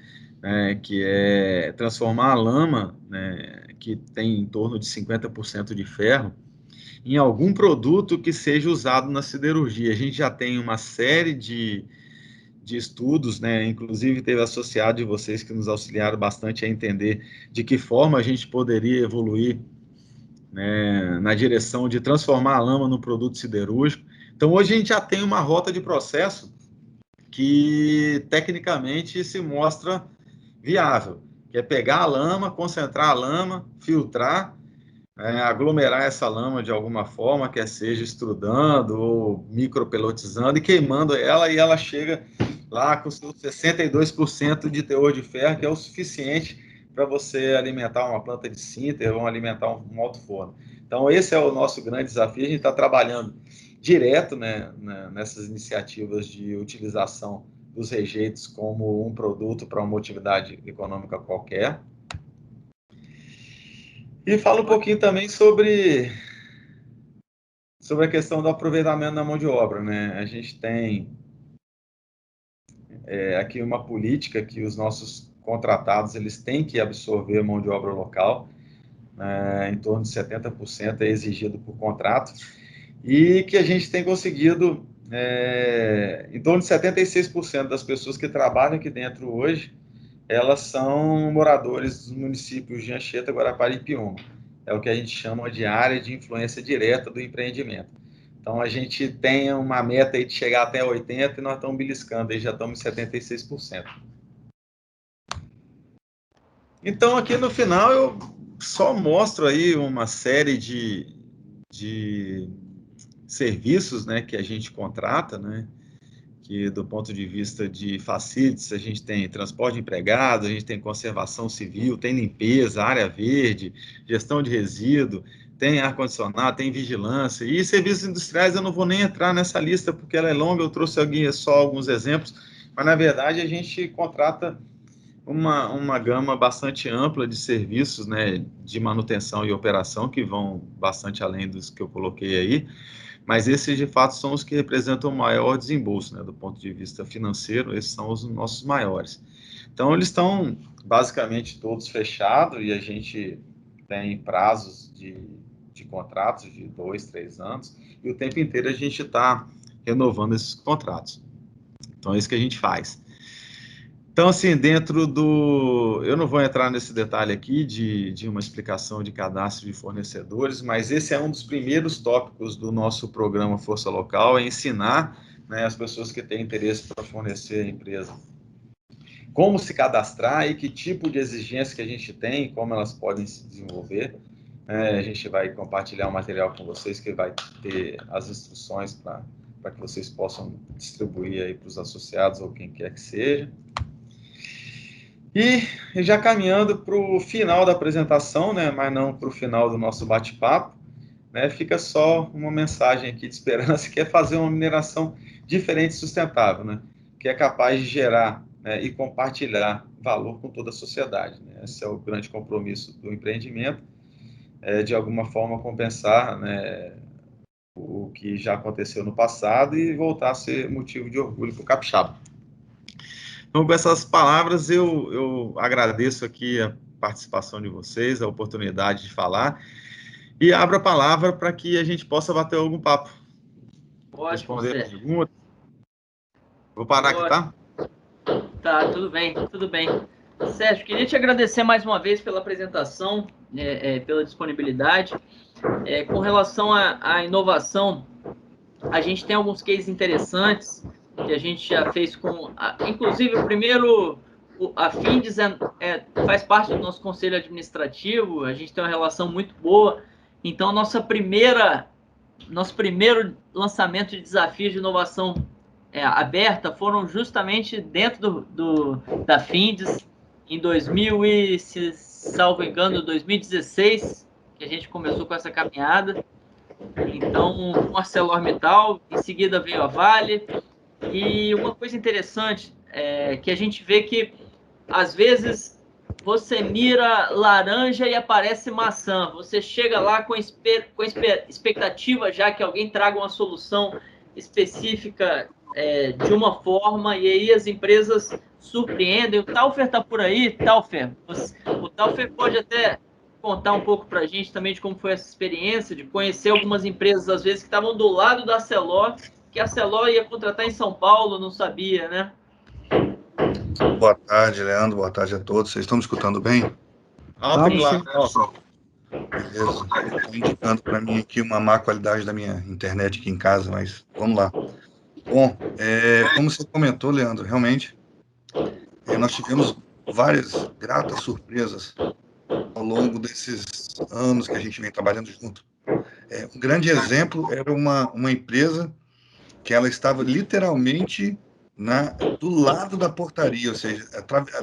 que é transformar a lama, né, que tem em torno de 50% de ferro, em algum produto que seja usado na siderurgia. A gente já tem uma série de estudos, né? Inclusive teve associado de vocês que nos auxiliaram bastante a entender de que forma a gente poderia evoluir, né, na direção de transformar a lama no produto siderúrgico. Então, hoje a gente já tem uma rota de processo que, tecnicamente, se mostra viável, que é pegar a lama, concentrar a lama, filtrar, aglomerar essa lama de alguma forma, quer seja extrudando ou micropelotizando e queimando ela, e ela chega lá com seus 62% de teor de ferro, que é o suficiente para você alimentar uma planta de sinter ou alimentar um alto forno. Então, esse é o nosso grande desafio. A gente está trabalhando direto, né, nessas iniciativas de utilização dos rejeitos como um produto para uma atividade econômica qualquer. E fala um pouquinho também sobre a questão do aproveitamento da mão de obra, né? A gente tem aqui uma política que os nossos contratados eles têm que absorver a mão de obra local, em torno de 70% é exigido por contrato, e que a gente tem conseguido, em torno de 76% das pessoas que trabalham aqui dentro hoje, elas são moradores dos municípios de Anchieta, Guarapari e Piúma. É o que a gente chama de área de influência direta do empreendimento. Então, a gente tem uma meta aí de chegar até 80% e nós estamos beliscando, aí já estamos em 76%. Então, aqui no final, eu só mostro aí uma série de serviços, né, que a gente contrata, né, que do ponto de vista de facilities, a gente tem transporte de empregados, a gente tem conservação civil, tem limpeza, área verde, gestão de resíduo, tem ar-condicionado, tem vigilância, e serviços industriais eu não vou nem entrar nessa lista, porque ela é longa, eu trouxe aqui só alguns exemplos, mas na verdade a gente contrata uma gama bastante ampla de serviços, né, de manutenção e operação, que vão bastante além dos que eu coloquei aí, mas esses, de fato, são os que representam o maior desembolso, né, do ponto de vista financeiro, esses são os nossos maiores. Então, eles estão basicamente todos fechados e a gente tem prazos de contratos de 2, 3 anos, e o tempo inteiro a gente está renovando esses contratos. Então, é isso que a gente faz. Então, assim, dentro do... Eu não vou entrar nesse detalhe aqui de uma explicação de cadastro de fornecedores, mas esse é um dos primeiros tópicos do nosso programa Força Local, é ensinar, né, as pessoas que têm interesse para fornecer a empresa como se cadastrar e que tipo de exigência que a gente tem, como elas podem se desenvolver. A gente vai compartilhar um material com vocês que vai ter as instruções para que vocês possam distribuir aí para os associados ou quem quer que seja. E já caminhando para o final da apresentação, né, mas não para o final do nosso bate-papo, né, fica só uma mensagem aqui de esperança, que é fazer uma mineração diferente e sustentável, né, que é capaz de gerar, né, e compartilhar valor com toda a sociedade, né. Esse é o grande compromisso do empreendimento, de alguma forma compensar, né, o que já aconteceu no passado e voltar a ser motivo de orgulho para o capixaba. Então, com essas palavras, eu agradeço aqui a participação de vocês, a oportunidade de falar, e abro a palavra para que a gente possa bater algum papo. Pode responder perguntas. Vou parar aqui, tá? Tá, tudo bem, tudo bem. Sérgio, queria te agradecer mais uma vez pela apresentação, pela disponibilidade. Com relação à inovação, a gente tem alguns cases interessantes que a gente já fez com... inclusive, o primeiro, a Findes faz parte do nosso conselho administrativo, a gente tem uma relação muito boa. Então, nosso primeiro lançamento de desafios de inovação aberta foram justamente dentro da Findes, em 2016, que a gente começou com essa caminhada. Então, o ArcelorMittal, em seguida veio a Vale, e uma coisa interessante é que a gente vê que, às vezes, você mira laranja e aparece maçã, você chega lá com expectativa já que alguém traga uma solução específica de uma forma, e aí as empresas surpreendem. O Taufer está por aí, Taufer. O Taufer pode até contar um pouco para a gente também de como foi essa experiência, de conhecer algumas empresas, às vezes, que estavam do lado da Celor, que a Celor ia contratar em São Paulo, não sabia, né? Boa tarde, Leandro. Boa tarde a todos. Vocês estão me escutando bem? Alto e claro, pessoal. Beleza. Estou indicando para mim aqui uma má qualidade da minha internet aqui em casa, mas vamos lá. Bom, como você comentou, Leandro, realmente, nós tivemos várias gratas surpresas ao longo desses anos que a gente vem trabalhando junto. Um grande exemplo era uma empresa que ela estava literalmente do lado da portaria, ou seja,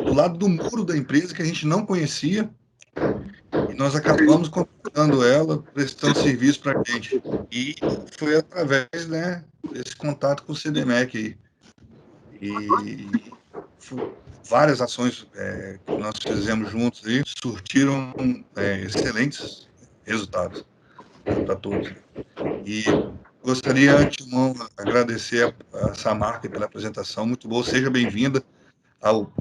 do lado do muro da empresa que a gente não conhecia, e nós acabamos contratando ela, prestando serviço para a gente. E foi através, né, desse contato com o CDMEC. E várias ações que nós fizemos juntos aí surtiram excelentes resultados para todos. E gostaria, antemão, agradecer a Samarca pela apresentação, muito boa, seja bem-vinda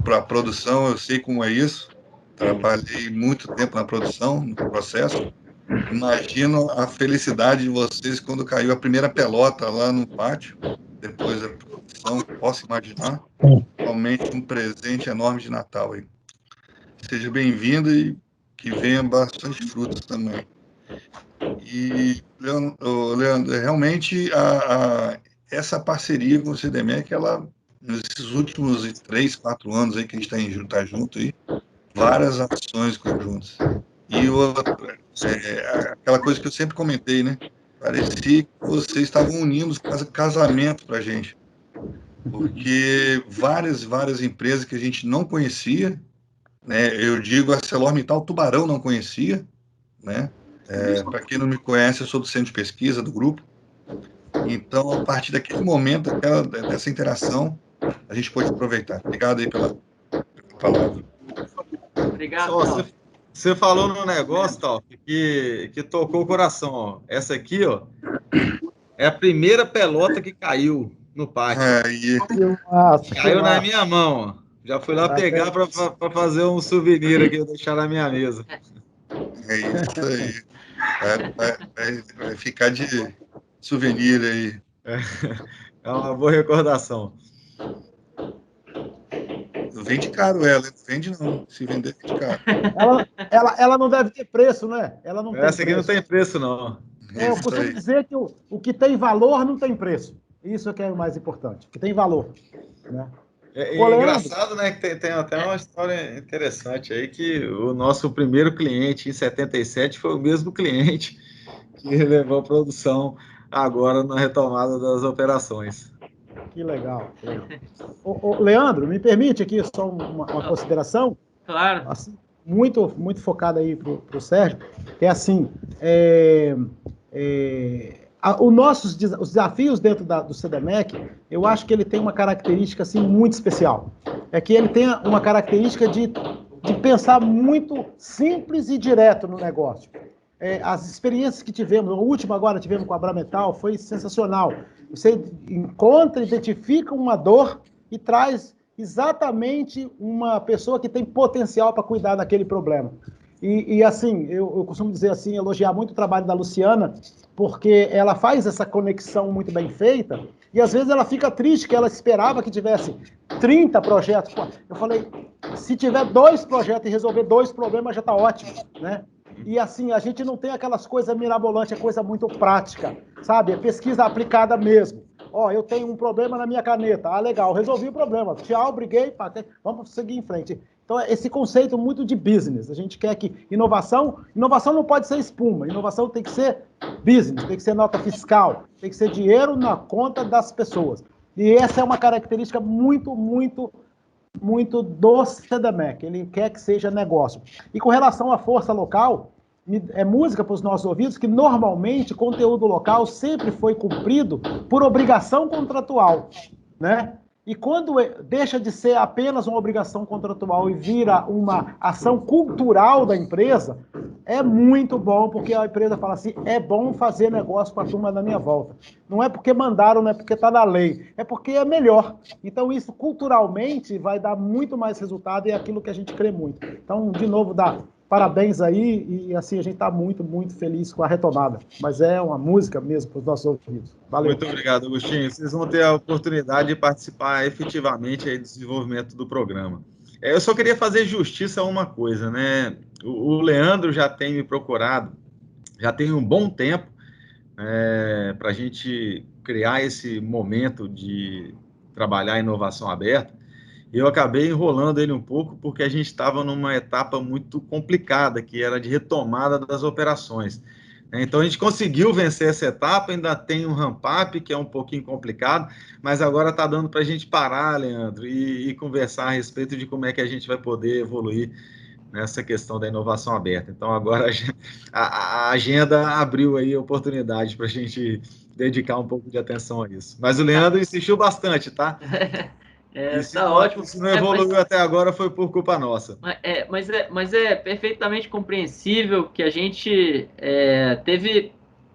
para a produção, eu sei como é isso, trabalhei muito tempo na produção, no processo, imagino a felicidade de vocês quando caiu a primeira pelota lá no pátio, depois da produção, posso imaginar, realmente um presente enorme de Natal aí. Seja bem-vindo e que venha bastante frutos também. E, Leandro, realmente essa parceria com o CDMEC, ela, nesses últimos 3, 4 anos aí que a gente está junto aí, várias ações conjuntas. E outra, aquela coisa que eu sempre comentei, né? Parecia que vocês estavam unindo casamento para a gente. Porque várias empresas que a gente não conhecia, né? Eu digo a ArcelorMittal Tubarão não conhecia, né? Para quem não me conhece, eu sou do centro de pesquisa do grupo. Então, a partir daquele momento, dessa interação, a gente pode aproveitar. Obrigado aí pela palavra. Obrigado. Você falou no negócio, tal, que tocou o coração. Ó. Essa aqui, ó, é a primeira pelota que caiu no pátio. Caiu na minha mão. Ó. Já fui lá pegar para fazer um souvenir aqui, deixar na minha mesa. É isso aí. Vai ficar de souvenir aí. É uma boa recordação. Vende caro ela, não vende não. Se vender, vende caro. Ela não deve ter preço, né? Ela não Essa tem aqui preço. não tem preço, não. Eu costumo dizer que o que tem valor não tem preço. Isso é que é o mais importante, que tem valor. Né? Engraçado, né, que tem até uma história interessante aí, que o nosso primeiro cliente em 77 foi o mesmo cliente que levou a produção agora na retomada das operações. Que legal. Leandro, me permite aqui só uma consideração? Claro. Assim, muito focada aí para o Sérgio, que é assim, os desafios dentro do CDMEC, eu acho que ele tem uma característica assim, muito especial. É que ele tem uma característica de pensar muito simples e direto no negócio. As experiências que tivemos, a última agora tivemos com a Abrametal, foi sensacional. Você identifica uma dor e traz exatamente uma pessoa que tem potencial para cuidar daquele problema. E assim, eu costumo dizer assim, elogiar muito o trabalho da Luciana, porque ela faz essa conexão muito bem feita, e às vezes ela fica triste, que ela esperava que tivesse 30 projetos. Eu falei, se tiver 2 projetos e resolver 2 problemas, já está ótimo, né? E assim, a gente não tem aquelas coisas mirabolantes, é coisa muito prática, sabe? É pesquisa aplicada mesmo. Eu tenho um problema na minha caneta. Legal, resolvi o problema. Tchau, briguei, vamos seguir em frente. Então, esse conceito muito de business. A gente quer que inovação não pode ser espuma. Inovação tem que ser business, tem que ser nota fiscal, tem que ser dinheiro na conta das pessoas. E essa é uma característica muito do CDMEC. Ele quer que seja negócio. E com relação à força local, é música para os nossos ouvidos que normalmente conteúdo local sempre foi cumprido por obrigação contratual, né? E quando deixa de ser apenas uma obrigação contratual e vira uma ação cultural da empresa, é muito bom, porque a empresa fala assim, é bom fazer negócio com a turma da minha volta. Não é porque mandaram, não é porque está na lei, é porque é melhor. Então isso culturalmente vai dar muito mais resultado e é aquilo que a gente crê muito. Então, de novo, dar parabéns aí, e assim, a gente está muito, muito feliz com a retomada. Mas é uma música mesmo para os nossos ouvidos. Valeu. Muito obrigado, Agostinho. Vocês vão ter a oportunidade de participar efetivamente aí do desenvolvimento do programa. Eu só queria fazer justiça a uma coisa, né? O Leandro já tem me procurado, já tem um bom tempo, para a gente criar esse momento de trabalhar a inovação aberta. Eu acabei enrolando ele um pouco porque a gente estava numa etapa muito complicada, que era de retomada das operações. Então, a gente conseguiu vencer essa etapa, ainda tem um ramp-up, que é um pouquinho complicado, mas agora está dando para a gente parar, Leandro, e conversar a respeito de como é que a gente vai poder evoluir nessa questão da inovação aberta. Então, agora a agenda abriu aí oportunidade para a gente dedicar um pouco de atenção a isso. Mas o Leandro insistiu bastante, tá? Tá ótimo. Se não evoluiu até agora, foi por culpa nossa. Mas é perfeitamente compreensível que a gente teve,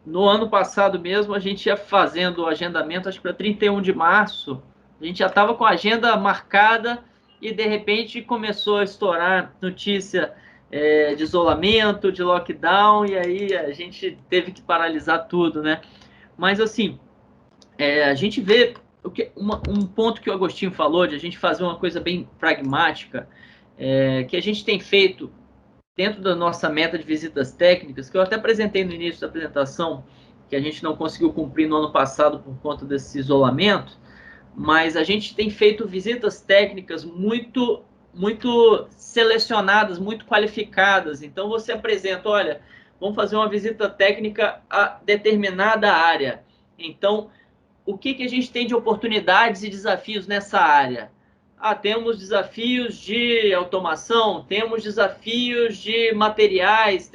no ano passado mesmo, a gente ia fazendo o agendamento, acho que para 31 de março, a gente já estava com a agenda marcada e, de repente, começou a estourar notícia de isolamento, de lockdown, e aí a gente teve que paralisar tudo, né? Mas, assim, a gente vê um ponto que o Agostinho falou, de a gente fazer uma coisa bem pragmática, que a gente tem feito dentro da nossa meta de visitas técnicas, que eu até apresentei no início da apresentação, que a gente não conseguiu cumprir no ano passado por conta desse isolamento, mas a gente tem feito visitas técnicas muito, muito selecionadas, muito qualificadas. Então, você apresenta, olha, vamos fazer uma visita técnica a determinada área. Então, o que a gente tem de oportunidades e desafios nessa área? Temos desafios de automação, temos desafios de materiais,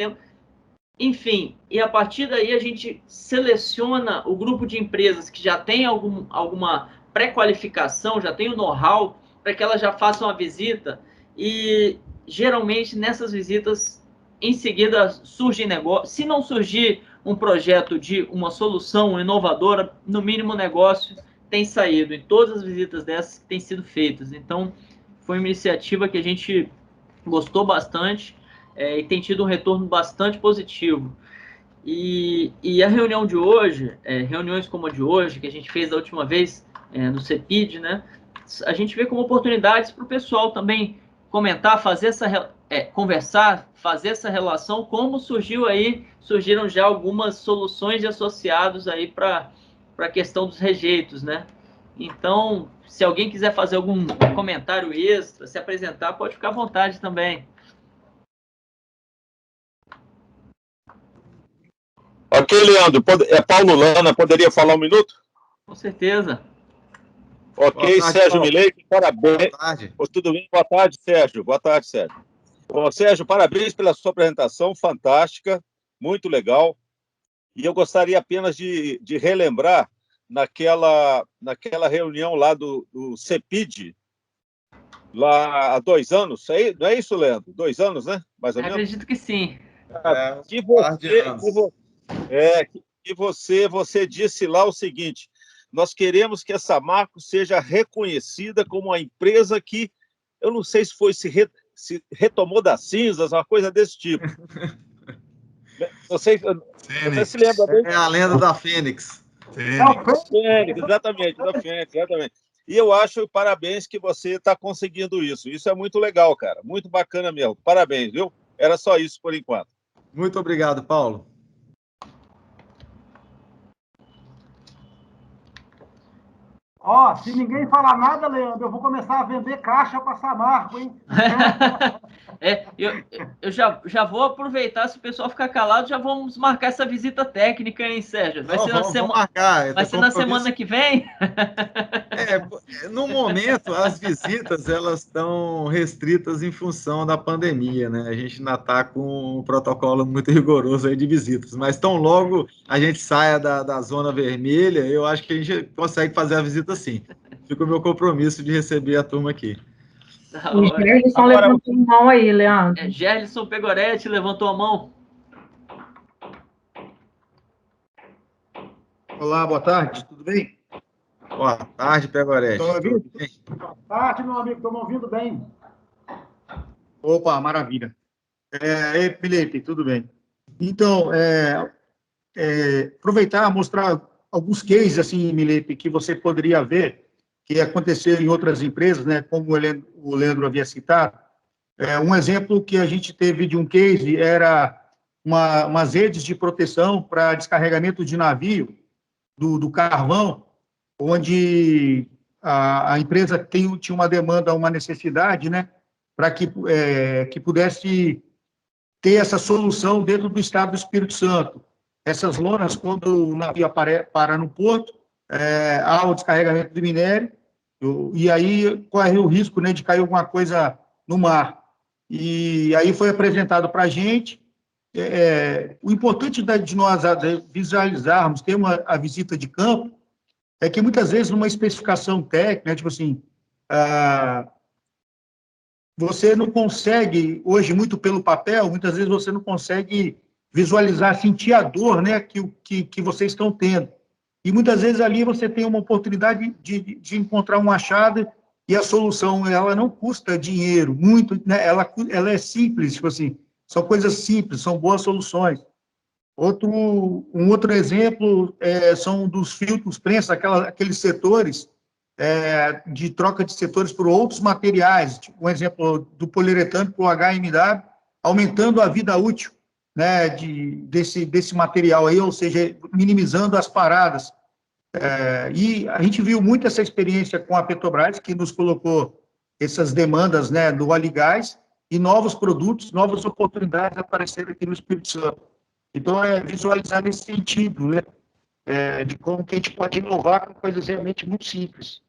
enfim, e a partir daí a gente seleciona o grupo de empresas que já tem alguma pré-qualificação, já tem o know-how, para que elas já façam a visita, e geralmente nessas visitas, em seguida, surge negócio. Se não surgir um projeto de uma solução inovadora, no mínimo negócio tem saído em todas as visitas dessas que têm sido feitas. Então, foi uma iniciativa que a gente gostou bastante e tem tido um retorno bastante positivo. E a reunião de hoje, reuniões como a de hoje, que a gente fez da última vez no CEPID, né, a gente vê como oportunidades para o pessoal também comentar, conversar, fazer essa relação, como surgiram já algumas soluções de associados aí para a questão dos rejeitos, né? Então, se alguém quiser fazer algum comentário extra, se apresentar, pode ficar à vontade também. Ok, Leandro. Paulo Lana, poderia falar um minuto? Com certeza. Ok, tarde, Sérgio Paulo. Milei, parabéns. Boa tarde. Tudo bem? Boa tarde, Sérgio. Boa tarde, Sérgio. Bom, Sérgio, parabéns pela sua apresentação, fantástica, muito legal. E eu gostaria apenas de relembrar naquela reunião lá do CEPID, lá há 2 anos, não é isso, Leandro? 2 anos, né? Mais ou menos? Acredito que sim. Você disse lá o seguinte: nós queremos que essa marca seja reconhecida como uma empresa que, eu não sei se se retomou das cinzas, uma coisa desse tipo. Você se lembra bem? É a lenda da Fênix. Fênix, exatamente, da Fênix, exatamente. E eu acho, parabéns, que você está conseguindo isso. Isso é muito legal, cara. Muito bacana mesmo. Parabéns, viu? Era só isso por enquanto. Muito obrigado, Paulo. Se ninguém falar nada, Leandro, eu vou começar a vender caixa para Samarco, hein? Eu já vou aproveitar, se o pessoal ficar calado, já vamos marcar essa visita técnica, hein, Sérgio? Vai ser na semana que vem? No momento, as visitas elas estão restritas em função da pandemia, né? A gente ainda está com um protocolo muito rigoroso aí de visitas, mas tão logo a gente saia da zona vermelha, eu acho que a gente consegue fazer a visita sim. Fica o meu compromisso de receber a turma aqui. O Gerson levantou a mão aí, Leandro. Gerson Pegoretti levantou a mão. Olá, boa tarde, tudo bem? Boa tarde, Pegoretti. Boa tarde, meu amigo, estou me ouvindo bem. Opa, maravilha. Felipe, tudo bem. Então, aproveitar, mostrar alguns cases, assim, Felipe, que você poderia ver que aconteceu em outras empresas, né, como o Leandro havia citado. Um exemplo que a gente teve de um case era umas redes de proteção para descarregamento de navio do carvão, onde a empresa tinha uma demanda, uma necessidade, né, para que pudesse ter essa solução dentro do estado do Espírito Santo. Essas lonas, quando o navio para no porto, há o descarregamento de minério, e aí corre o risco, né, de cair alguma coisa no mar. E aí foi apresentado para a gente. O importante de nós visualizarmos, ter a visita de campo, é que muitas vezes numa especificação técnica, tipo assim, você não consegue, hoje, muito pelo papel, muitas vezes você não consegue visualizar, sentir a dor, né, que vocês estão tendo. E muitas vezes ali você tem uma oportunidade de encontrar um achado e a solução, ela não custa dinheiro, muito, né, ela é simples, tipo assim, são coisas simples, são boas soluções. Um outro exemplo são dos filtros prensa, aqueles setores de troca de setores por outros materiais, tipo, um exemplo do poliuretano para o HMW, aumentando a vida útil, né, desse material aí, ou seja, minimizando as paradas. E a gente viu muito essa experiência com a Petrobras, que nos colocou essas demandas, né, do óleo e gás, e novos produtos, novas oportunidades apareceram aqui no Espírito Santo. Então, visualizar nesse sentido, né, de como que a gente pode inovar com coisas realmente muito simples.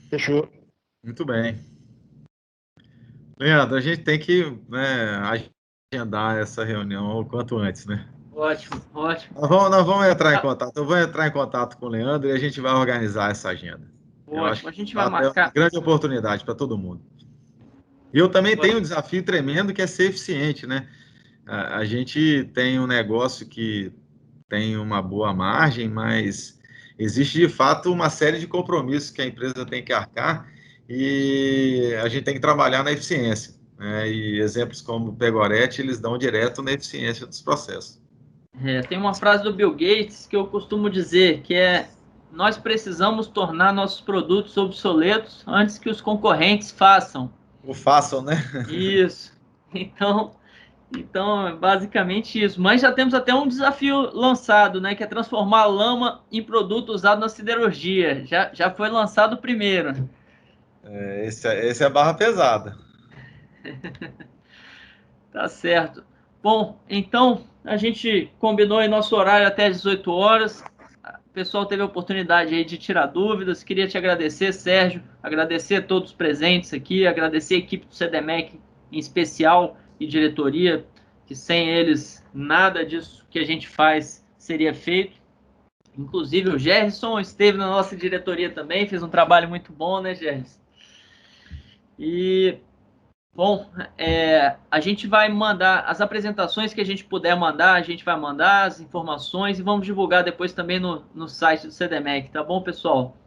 Fechou. Muito bem. Leandro, a gente tem que, né, agendar essa reunião o quanto antes, né? Ótimo, ótimo. Nós vamos entrar em contato. Eu vou entrar em contato com o Leandro e a gente vai organizar essa agenda. Eu acho Ótimo, a que gente vai é uma marcar. grande oportunidade para todo mundo. E eu também tenho um desafio tremendo que é ser eficiente, né? A gente tem um negócio que tem uma boa margem, mas existe de fato uma série de compromissos que a empresa tem que arcar e a gente tem que trabalhar na eficiência, né? E exemplos como o Pegoretti, eles dão direto na eficiência dos processos. Tem uma frase do Bill Gates que eu costumo dizer, que é: nós precisamos tornar nossos produtos obsoletos antes que os concorrentes façam. O façam, né? Isso. Então, é basicamente isso. Mas já temos até um desafio lançado, né? Que é transformar a lama em produto usado na siderurgia. Já foi lançado o primeiro. Esse é a barra pesada. Tá certo. Bom, então a gente combinou aí nosso horário até às 18 horas. O pessoal teve a oportunidade aí de tirar dúvidas. Queria te agradecer, Sérgio, agradecer a todos os presentes aqui, agradecer a equipe do CDMEC em especial e diretoria, que sem eles nada disso que a gente faz seria feito. Inclusive o Gerson esteve na nossa diretoria também, fez um trabalho muito bom, né, Gerson? E bom, a gente vai mandar as apresentações que a gente puder mandar, a gente vai mandar as informações e vamos divulgar depois também no site do CDMEC, tá bom, pessoal?